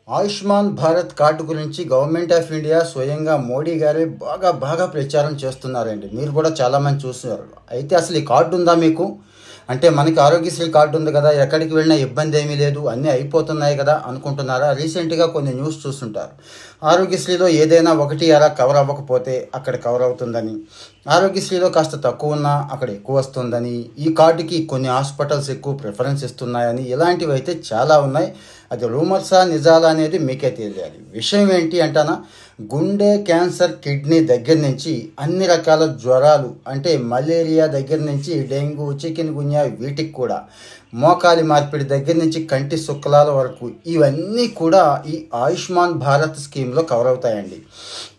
Ayushman Bharat card గురించి government of India స్వయంగా మోడీ గారే బాగా ప్రచారం చేస్తున్నారండి. మీరు కూడా చాలామంది చూస్తున్నారు. అయితే అసలు ఈ కార్డు ఉందా మీకు? అంటే మనకి ఆరోగ్యశ్రీ కార్డు ఉంది కదా, ఎక్కడికి వెళ్ళినా ఇబ్బంది ఏమీ లేదు, అన్నీ అయిపోతున్నాయి కదా అనుకుంటున్నారా? రీసెంట్గా కొన్ని న్యూస్ చూస్తుంటారు. ఆరోగ్యశ్రీలో ఏదైనా ఒకటి అలా కవర్ అవ్వకపోతే అక్కడ కవర్ అవుతుందని, ఆరోగ్యశ్రీలో కాస్త తక్కువ ఉన్నా అక్కడ ఎక్కువ వస్తుందని, ఈ కార్డుకి కొన్ని హాస్పిటల్స్ ఎక్కువ ప్రిఫరెన్స్ ఇస్తున్నాయని, ఇలాంటివి అయితే చాలా ఉన్నాయి. అది రూమర్సా నిజాలా అనేది మీకే తెలియాలి. విషయం ఏంటి అంటానా, గుండె క్యాన్సర్, కిడ్నీ దగ్గర నుంచి అన్ని రకాల జ్వరాలు, అంటే మలేరియా దగ్గర నుంచి డెంగ్యూ, చికెన్ గున్యా, వీటికి కూడా మోకాలి మార్పిడి దగ్గర నుంచి కంటి శుక్లాల వరకు ఇవన్నీ కూడా ఈ ఆయుష్మాన్ భారత్ స్కీమ్లో కవర్ అవుతాయండి.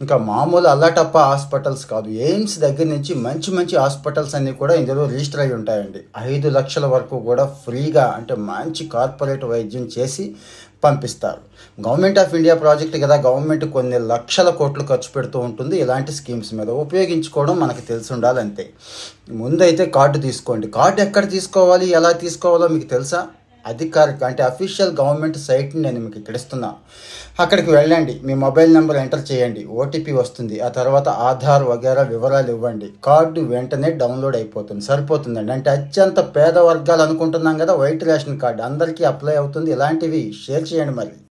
ఇంకా మామూలు అల్లాటప్ప హాస్పిటల్స్ కాదు, ఎయిమ్స్ దగ్గర నుంచి మంచి హాస్పిటల్స్ అన్నీ కూడా ఇందులో రిజిస్టర్ అయి ఉంటాయండి. 5 లక్షల వరకు కూడా ఫ్రీగా, అంటే మంచి కార్పొరేట్ వైద్యం చేసి పంపిస్తారు. గవర్నమెంట్ ఆఫ్ ఇండియా ప్రాజెక్ట్ కదా, గవర్నమెంట్ కొన్ని లక్షల కోట్లు ఖర్చు పెడుతూ ఉంటుంది ఇలాంటి స్కీమ్స్ మీద. ఉపయోగించుకోవడం మనకు తెలిసి ఉండాలి అంతే. ముందైతే కార్డు తీసుకోండి. కార్డు ఎక్కడ తీసుకోవాలి, ఎలా తీసుకోవాలో మీకు తెలుసా? అధికారిక, అంటే అఫీషియల్ గవర్నమెంట్ సైట్ని నేను మీకు ఇక్కడ ఇస్తున్నాను. అక్కడికి వెళ్ళండి, మీ మొబైల్ నెంబర్ ఎంటర్ చేయండి, ఓటీపీ వస్తుంది. ఆ తర్వాత ఆధార్ వగేరా వివరాలు ఇవ్వండి. కార్డు వెంటనే డౌన్లోడ్ అయిపోతుంది. సరిపోతుందండి. అంటే అత్యంత పేద వర్గాలు అనుకుంటున్నాం కదా, వైట్ రేషన్ కార్డు అందరికీ అప్లై అవుతుంది. ఇలాంటివి షేర్ చేయండి మరి.